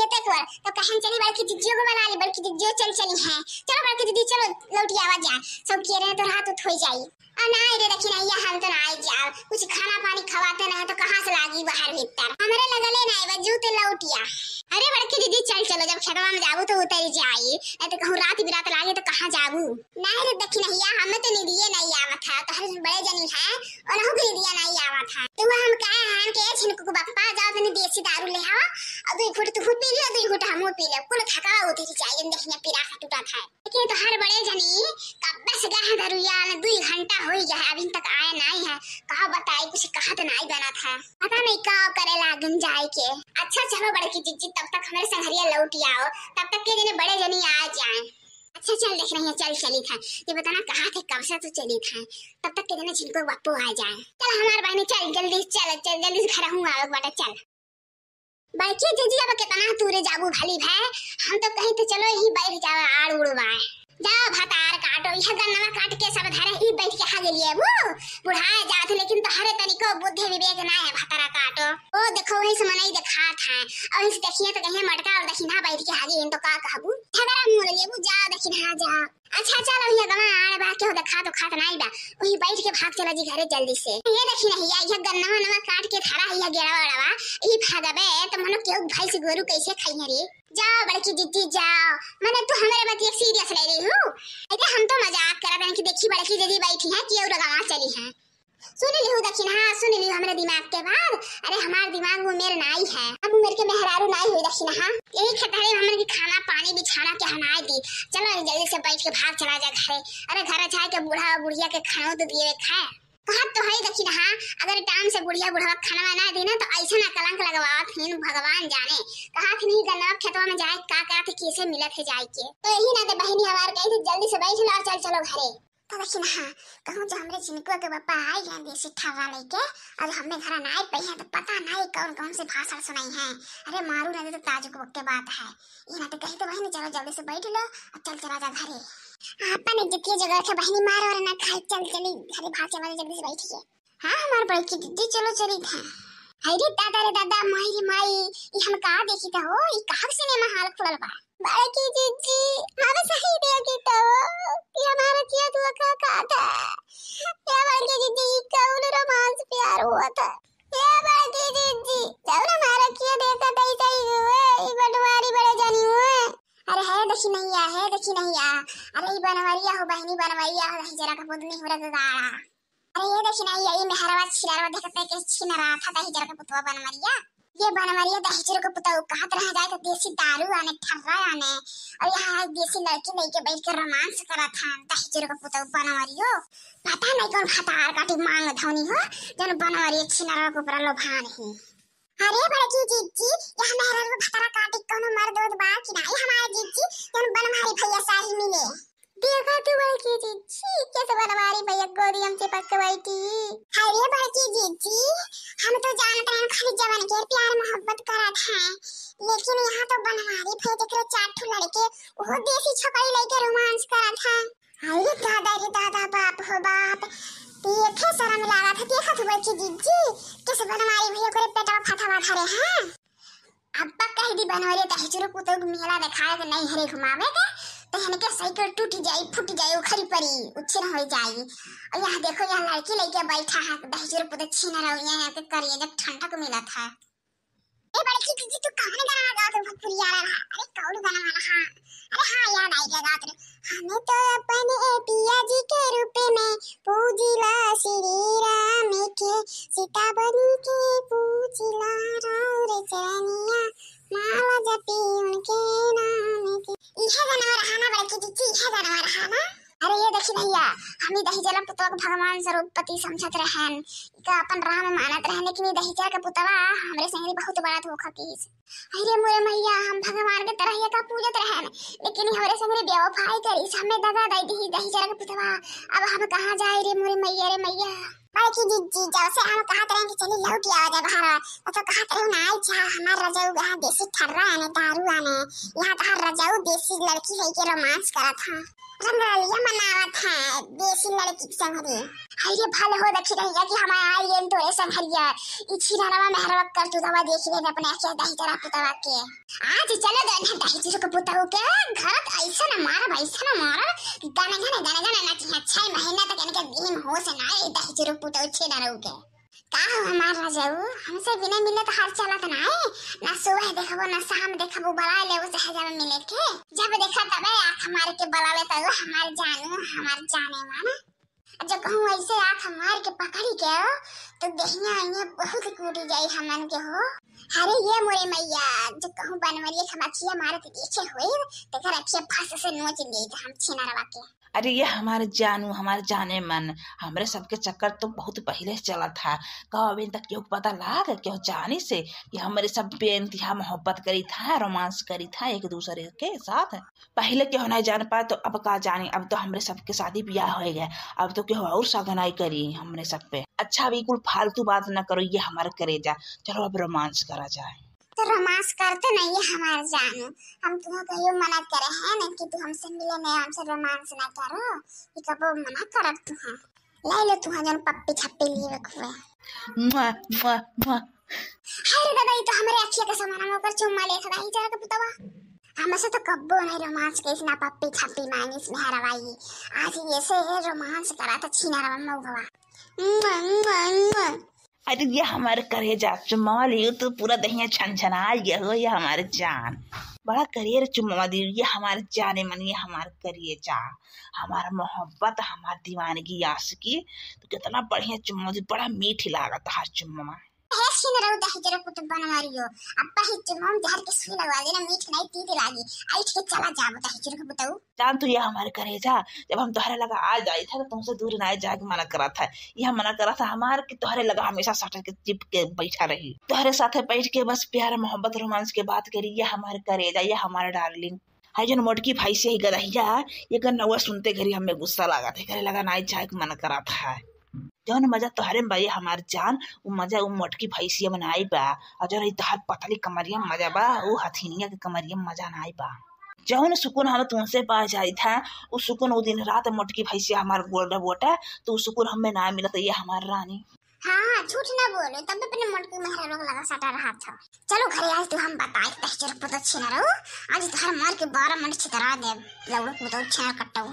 खेते पर तो कहन चली बड़की जिज्जियों को बना ली, बड़की जिज्जियों चल चली है। चलो बड़की दीदी चलो लौटी आवाज जा, सब कह रहे हैं तो रात उठ हो जाई। और ना रे देखी नहीं हम तो ना आई जाओ, कुछ खाना पानी खवाते नहीं तो कहां से लागी बाहर भीतर, हमरे लगले नहीं बजू ते लौटिया। अरे बड़की दीदी चल चलो, जब खेतवा में जाबू तो उतर जाई, नहीं तो कहूं रात बिरात लागे तो कहां जाबू। नहीं रे देखी नहीं हमें तो नहीं दिए नहीं आवत है, तो हर बड़े जनी है और हम भी दिया नहीं आवत है। तो हम कहे हैं के छिनको को बापा जाओ तने देसी दारू ले आवा, और दो घुट तू पी ले, दो घुट हम पी ले, कुल थका होती चाहिए देखने पीरा का टूटा था। लेकिन तो हर बड़े जनी कब से गए दारूया ने 2 घंटा हो गया है अभी तक आया नहीं है। कहा बताई कुछ कहा तो नहीं बना था, पता नहीं का करे लागन जाए के। अच्छा चलो बड़की जिज्जी तब तक हमारे संघरिया लौट आओ, तब तक के जने बड़े जनी आ जाए। अच्छा चल देख रही है, चल चली था ये बताना कहा थे कब से तो चली था, तब तक के जने छिनको बापू आ जाए। चल हमारे बहनी चल जल्दी चल चल जल्दी से घर हूं आओ बेटा चल। बड़की जिज्जी अब कितना दूर जाबू भाली भाई, हम तो कहीं तो चलो ही बैठ जाओ आड़ उड़वाए जाओ भतार काटो, यह गन्ना काट के सब धरे ही बैठ के खा गेलिए वो बुढ़ाए जात, लेकिन तो हरे तरीको बुद्धि विवेक ना है भतारा काटो। ओ देखो वही से मनाई देखा था और इस देखिए तो कहीं मटका और दखिना बैठ के हागे तो का कहबू ठगरा मुंह लेबू जा दखिना जा। अच्छा चलो ये गवा आड़ बा के हो देखा तो खात नहीं बा, वही बैठ के भाग चला जी घरे जल्दी से। ये देखी नहीं यह गन्ना नवा काट के थारा यह गेड़ा वाला यही भागबे तो मनो क्यों भाई से गोरू कैसे खाई रे। जाओ बड़की जिज्जी जाओ, मैंने तो हमारे बात एक सीरियस ले रही हूँ, अरे हम तो मजाक कर रहे हैं कि देखी बड़की दीदी बैठी है कि और गवा चली है। सुन ली हूँ दक्षिण, हाँ सुन ली हमारे दिमाग के बाद, अरे हमारा दिमाग वो मेरे नाई है, अब मेरे के मेहरारू नाई हुई दक्षिण। हाँ यही खतरे हमने की खाना पानी बिछाना के हनाई दी, चलो जल्दी से बैठ के भाग चला जा घरे। अरे घर जाए के बूढ़ा बुढ़िया के खाना तो दिए खाए कहा तो है दक्षिण। हाँ अगर टाइम से बुढ़िया बुढ़वा खाना ना दी ना तो ऐसा ना कलंक लगवावत हिन भगवान जाने। कहा कि नहीं गन्ना खेतवा में जाए का थे कैसे मिलत है जाए के, तो यही ना तो बहनी हमार कही थी जल्दी से बैठ लो और चल चलो घरे। तो दक्षिण हाँ कहूँ जो हमरे चिनको के पापा आई हैं देसी ठवा लेके और हमें घर ना आए पई है तो पता नहीं कौन कौन से भाषण सुनाई है। अरे मारू ना तो ताजुब के बात है, ये ना तो कही तो बहनी चलो जल्दी से बैठ लो और चल चला जा घरे। अपन जितनी जगह के बहनी मारो और ना खाई चल चली घरे भाग चला जल्दी से बैठिए। हाँ हमारे बड़की दीदी चलो चली था। अरे दादा रे दादा माई माई ये हम कहाँ देखी था हो, ये कहाँ सिनेमा हॉल खुलल बा। बड़की दीदी हमें सही देखी तो ये हमारा किया तू का था ये बड़की दीदी कौन रोमांस प्यार हुआ था ये बड़की दीदी जब हमारा किया देखा था ऐसा ही हुआ ये बटवारी बड़े जानी हुआ। अरे है देखी नहीं आ है देखी नहीं आ, अरे ये बनवरिया हो बहनी बनवरिया हो जरा का पुतनी हो रहा गाड़ा। अरे ये देखी नहीं ये मेहरवा छिरावा देखते के छिन रहा था दही जरा का पुतवा बनवरिया, ये बनवरिया दही जरा का पुतवा कहत रह जाए तो देसी दारू आने ठर्रा आने और यहाँ देसी लड़की लेके बैठ के रोमांस करा था दही जरा का पुतवा बनवरियो। पता नहीं कौन खतार काटी मांग धौनी हो जन बनवरिया छिनरा को ऊपर लोभान है। अरे बड़की जीजी यहाँ मेहरा को खतरा काटी कोनो मर्द उद बा कि नहीं हमारे जीजी जन बनमारी भैया साही मिले देखा तू बड़की जीजी कैसे बनमारी भैया गोदी हमसे पकवाईती। अरे बड़की जीजी हम तो जानते हैं खाली जवान के प्यार मोहब्बत करत है, लेकिन यहाँ तो बनमारी भैया देख रहे 4 ठो लड़के वो देसी छपरी लेके रोमांस करत है। अरे दादा रे दादा बाप हो बाप ये थे शर्म लगा था देखा तू बड़की जीजी कैसे बनमारी भैया को पेटवा फटावा धरे हैं। अब्बा कह दी बनवारी दही पुतो मेला दिखाए कि नहीं हरे घुमावे के तो हने के साइकिल टूट जाई फूट जाई उखड़ी पड़ी उछिन हो जाई। और यहाँ देखो यहाँ लड़की लेके बैठा है दही पुतो छीन रहा है यहाँ के करिए जब ठंडक मिला था। ए बड़की दीदी तू कहां गाना गा तो भोजपुरी आ रहा है, अरे कौन गाना वाला। हाँ अरे हाँ याद आई गया गात हमें तो अपने पिया जी के रूप में पूजिला श्री राम के सीता बनी के पूजिला रे चरनिया माला जपी उनके नाम के। यह गाना रहा ना बड़की दीदी यह गाना रहा ना। अरे ये देखी भैया हम दही जला पुतवा को भगवान स्वरूपति समझत रहन का अपन राम मानत रहन, लेकिन ये दही जला का पुतवा हमरे संगे बहुत बड़ा धोखा कीस। अरे मोरे मैया हम भगवान के तरह का पूजत रहन लेकिन हमरे संगे बेवफाई करी हमें दगा दई दही जला का पुतवा। अब हम कहां जाए रे मोरे मैया रे मैया। बड़की दीदी जब से हम कहत रहे कि चली लौट आवा जा बाहर तो कहत रहे ना जा हमार रजाऊ यहाँ देसी ठर्रा आने दारू आने यहाँ तो हर रजाऊ देसी लड़की है के रोमांस करा था रंगलिया मनावत है देसी लड़की के संग हरिये भल हो देखी रहिया कि हमारा आई गेम तो ऐसा हरिया इछि रवा मेहरवा कर तू दवा देख ले अपने के दही जरा पुतवा के आज चलो दे दही जीरो के पुतवा के घर ऐसा ना मार ऐसा ना मार गाने ना अच्छा महीना तक इनके दिन हो से ना दही जीरो पुतवा छे ना रहुके का हो हमार रजाऊ हमसे बिना मिले तो हर चलत ना है ना सुबह देखबो ना शाम देखबो बड़ा ले उसे हजार मिले के जब देखा तब आंख मार के बला ले तो हमार जाने माना जब कहूँ ऐसे आँख मार के पकड़ी के तो दहिया इन्हें बहुत कूटी जाई हमन के हो अरे ये मोरे मैया जब कहूँ बनवरिए खमाचिया मारत देखे हुए तो घर अच्छे फांस से नोच लिए हम छीना रवा के अरे ये हमारे जानू हमारे जाने मन हमरे सबके चक्कर तो बहुत पहले से चला था कब अभी तक क्यों पता लगा क्यों जाने से कि हमारे सब बेइंतहा मोहब्बत करी था रोमांस करी था एक दूसरे के साथ पहले क्यों नहीं जान पाए तो अब का जाने अब तो हमरे सबके शादी ब्याह हो गए अब तो क्यों और सगनाई करी हमने सब पे अच्छा बिल्कुल फालतू बात न करो ये हमारे करेजा चलो अब रोमांस करा जाए तो रोमांस करते नहीं है हमारे जानू हम तुम्हें कहियो मना करे हैं ना कि तू हमसे मिले नहीं हमसे रोमांस ना करो ये कब मना करब तू ले लो तू जन पप्पी छप्पी लिए रखवे हाय रे दादा ये तो हमारे अच्छे के समान होकर चुम्मा ले खड़ा ही जरा के पुतवा हमसे तो कब्बो नहीं रोमांस के इतना पप्पी छप्पी मांगी इसमें हरवाई आज ऐसे रोमांस करा था छीना रवा मौगवा अरे ये हमारे करेजा चुम्मा लियो तो पूरा दहिया छनछना गया हो ये हमारे जान बड़ा करियर चुम्मा दी ये हमारे जाने मन ये हमारे करेजा हमारा मोहब्बत हमारी दीवानगी आशिकी तो कितना बढ़िया चुम्मा दी बड़ा मीठी लागत हर चुम्मा ऐसी न रहू दही जरा पुत बन मारियो अब्बा ही चुम्मा जहर के सुई लगवा देना मीठ नहीं तीती लागी आई के चला जाबो दही जरा के बताऊ जान तू ये हमारे करेजा जब हम तोहरे लगा आ जाए था तो तुमसे दूर ना जाके मना करा था यह मना करा था हमारे कि तोहरे लगा हमेशा सट के चिप के बैठा रही तोहरे साथे बैठ के बस प्यार मोहब्बत रोमांस के बात करी ये हमारे करेजा ये हमारे डार्लिंग है जो मोटकी भाई से ही गदहिया ये गन्ना सुनते घरी हमें गुस्सा लगा थे करे लगा ना जाए मना करा था जौन मजा तोहरे में भाई हमार जान वो मजा वो मोटकी भैंसिया में आई बा और जौन तोहर पतली कमरिया में मजा बा वो हथीनिया के कमरिया में मजा ना आई बा जौन सुकून हम तुमसे पा जाई था वो सुकून वो दिन रात मोटकी भैंसिया हमार गोल्डा बोटा तो वो सुकून हमें ना मिला ये हमार रानी हाँ झूठ ना बोलो तब अपने मोटकी मेहरा लोग लगा सटा रहा था चलो घरे आज तो हम बताए दही जरा पुत छीना रहो आज तो हर मार के 12 मिनट छितरा दे लौड़ पुत छीना कट्टा